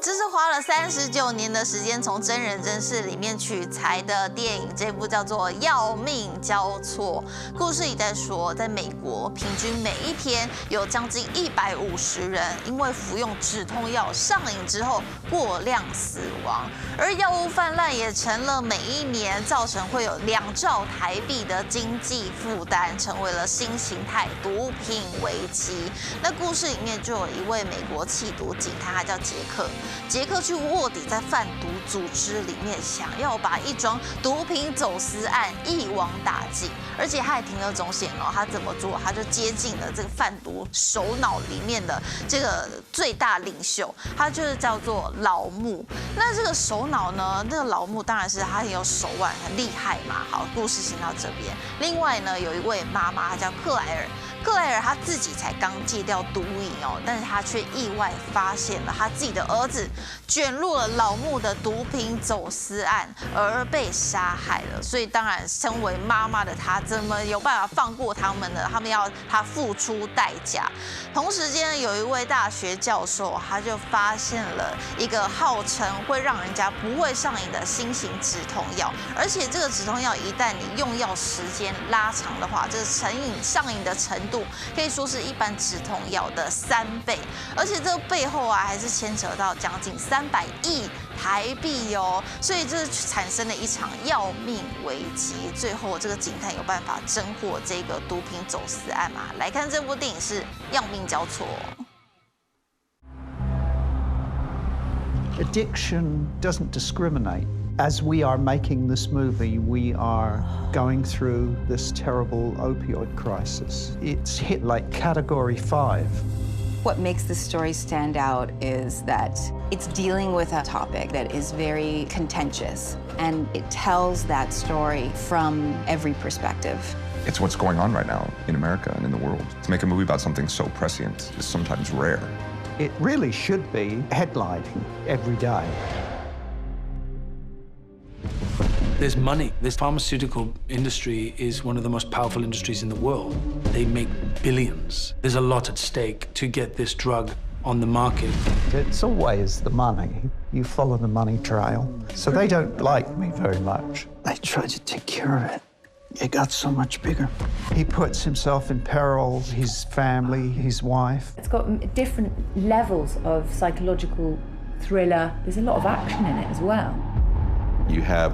这是花了39年的时间从真人真事里面取材的电影，这部叫做《药命交错》。故事里在说，在美国，平均每一天有将近150人因为服用止痛药上瘾之后过量死亡，而药物泛滥也成了每一年造成会有2兆台币的经济负担，成为了新形态毒品危机。那故事里面就有一位美国缉毒警探，他叫杰克。杰克去卧底在贩毒组织里面，想要把一桩毒品走私案一网打尽，而且他还铤而走险哦。他怎么做？他就接近了这个贩毒首脑里面的这个最大领袖，他就是叫做老穆。那这个首脑呢，这个老穆当然是他很有手腕，很厉害嘛。好，故事先到这边。另外呢，有一位妈妈，她叫克莱尔。克莱尔他自己才刚戒掉毒瘾哦，但是他却意外发现了他自己的儿子卷入了老穆的毒品走私案而被杀害了。所以当然，身为妈妈的他怎么有办法放过他们呢？他们要他付出代价。同时间，有一位大学教授，他就发现了一个号称会让人家不会上瘾的新型止痛药，而且这个止痛药一旦你用药时间拉长的话，这个上瘾的程度可以说是一般止痛药的3倍，而且这个背后啊还是牵扯到将近300亿台币哦，所以这产生了一场药命危机。最后这个警探有办法侦获这个毒品走私案吗？来看这部电影是《药命交错》。Addiction doesn't discriminate. As we are making this movie, we are going through this terrible opioid crisis. It's hit like Category 5. What makes this story stand out is that it's dealing with a topic that is very contentious, and it tells that story from every perspective. It's what's going on right now in America and in the world. To make a movie about something so prescient is sometimes rare. It really should be headlining every day. There's money. This pharmaceutical industry is one of the most powerful industries in the world. They make billions. There's a lot at stake to get this drug on the market. It's always the money. You follow the money trail. So they don't like me very much. They tried to take care of it. It got so much bigger. He puts himself in peril, his family, his wife. It's got different levels of psychological thriller. There's a lot of action in it as well. You have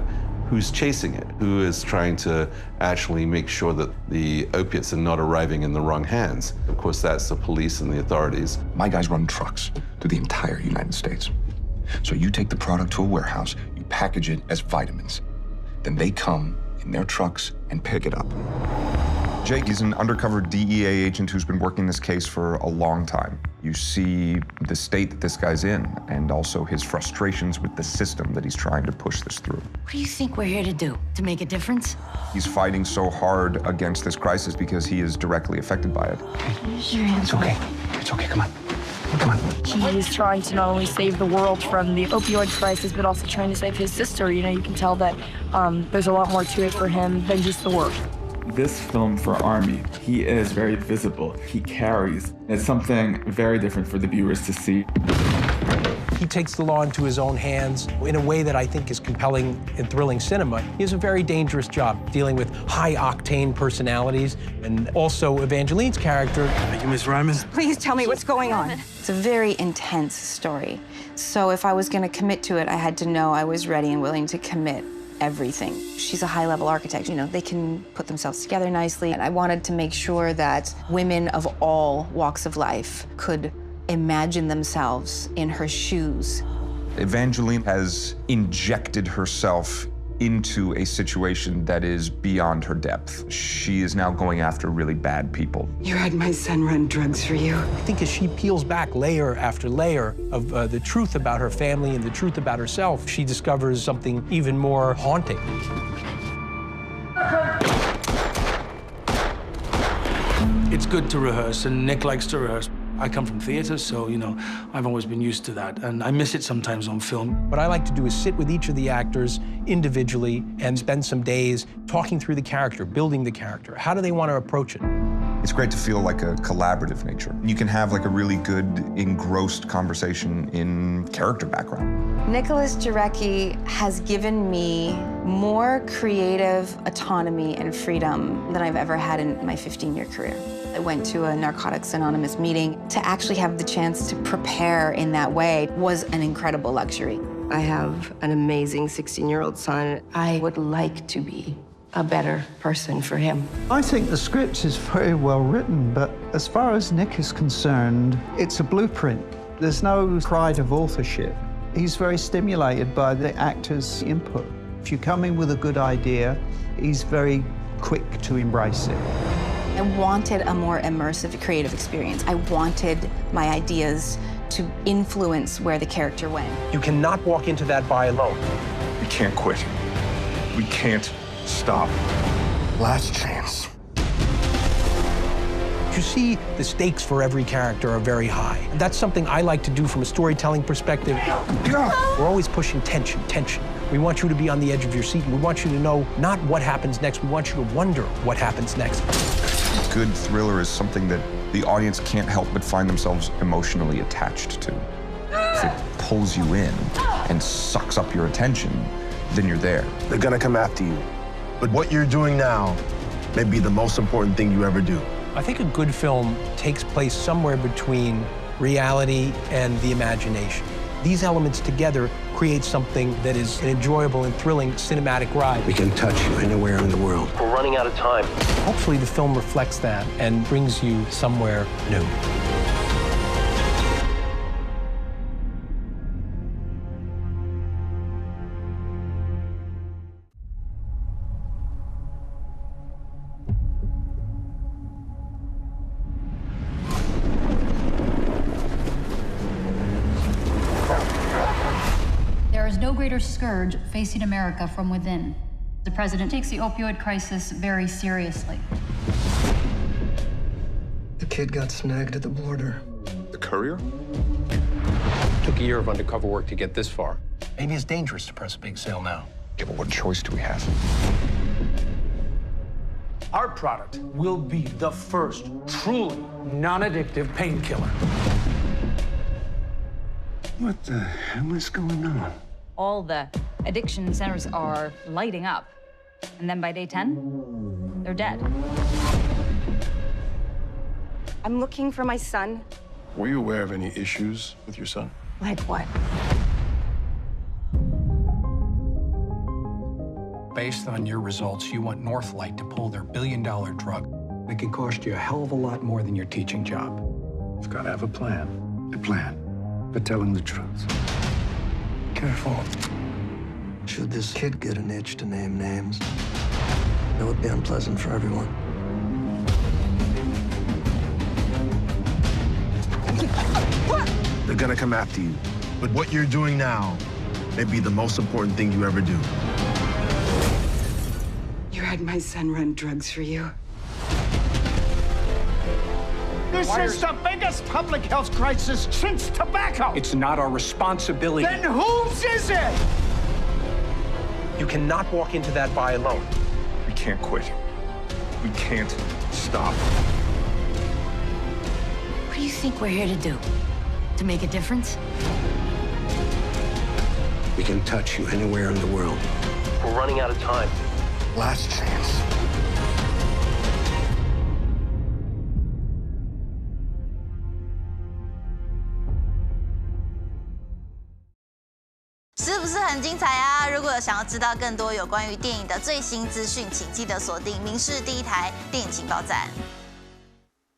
who's chasing it, who is trying to actually make sure that the opiates are not arriving in the wrong hands. Of course, that's the police and the authorities. My guys run trucks through the entire United States. So you take the product to a warehouse, you package it as vitamins. Then they come in their trucks and pick it up. Jake is an undercover DEA agent who's been working this case for a long time. You see the state that this guy's in, and also his frustrations with the system that he's trying to push this through. What do you think we're here to do? To make a difference? He's fighting so hard against this crisis because he is directly affected by it. Use your hands. It's okay. It's okay. Come on. Come on. He is trying to not only save the world from the opioid crisis, but also trying to save his sister. You know, you can tell that there's a lot more to it for him than just the work. This film for Army, he is very visible. He carries. It's something very different for the viewers to see. He takes the law into his own hands in a way that I think is compelling and thrilling cinema. He has a very dangerous job dealing with high-octane personalities, and also Evangeline's character. Thank you, Miss Ryman. Please tell me what's going on. It's a very intense story. So if I was going to commit to it, I had to know I was ready and willing to commit everything. She's a high-level architect. You know, they can put themselves together nicely. And I wanted to make sure that women of all walks of life could imagine themselves in her shoes. Evangeline has injected herself into a situation that is beyond her depth. She is now going after really bad people. You had my son run drugs for you. I think as she peels back layer after layer of the truth about her family and the truth about herself, she discovers something even more haunting. It's good to rehearse, and Nick likes to rehearse. I come from theater, so, you know, I've always been used to that, and I miss it sometimes on film. What I like to do is sit with each of the actors individually and spend some days talking through the character, building the character. How do they want to approach it? It's great to feel like a collaborative nature. You can have like a really good, engrossed conversation in character background. Nicholas Jarecki has given me more creative autonomy and freedom than I've ever had in my 15-year career. I went to a Narcotics Anonymous meeting. To actually have the chance to prepare in that way was an incredible luxury. I have an amazing 16-year-old son. I would like to be a better person for him. I think the script is very well written, but as far as Nick is concerned, it's a blueprint. There's no pride of authorship. He's very stimulated by the actor's input. If you come in with a good idea, he's very quick to embrace it. I wanted a more immersive creative experience. I wanted my ideas to influence where the character went. You cannot walk into that by alone. We can't quit. We can't stop. Last chance. You see, the stakes for every character are very high. And that's something I like to do from a storytelling perspective. We're always pushing tension, tension. We want you to be on the edge of your seat. We want you to know not what happens next. We want you to wonder what happens next. A good thriller is something that the audience can't help but find themselves emotionally attached to. If it pulls you in and sucks up your attention, then you're there. They're gonna come after you. But what you're doing now may be the most important thing you ever do. I think a good film takes place somewhere between reality and the imagination. These elements together create something that is an enjoyable and thrilling cinematic ride. We can touch you anywhere in the world. We're running out of time. Hopefully the film reflects that and brings you somewhere new. There is no greater scourge facing America from within. The president takes the opioid crisis very seriously. The kid got snagged at the border. The courier? Took a year of undercover work to get this far. Maybe it's dangerous to press a big sale now. Yeah, but what choice do we have? Our product will be the first truly non-addictive painkiller. What the hell is going on? All the addiction centers are lighting up. And then by day 10, they're dead. I'm looking for my son. Were you aware of any issues with your son? Like what? Based on your results, you want Northlight to pull their billion-dollar drug. It could cost you a hell of a lot more than your teaching job. You've got to have a plan. A plan for telling the truth. Careful. Should this kid get an itch to name names, it would be unpleasant for everyone. They're gonna come after you. But what you're doing now may be the most important thing you ever do. You had my son run drugs for you. This is the biggest public health crisis since tobacco. It's not our responsibility. Then whose is it? You cannot walk into that by alone. We can't quit. We can't stop. What do you think we're here to do? To make a difference? We can touch you anywhere in the world. We're running out of time. Last chance.是不是很精彩啊？如果有想要知道更多有关于电影的最新资讯，请记得锁定民视第一台电影情报站。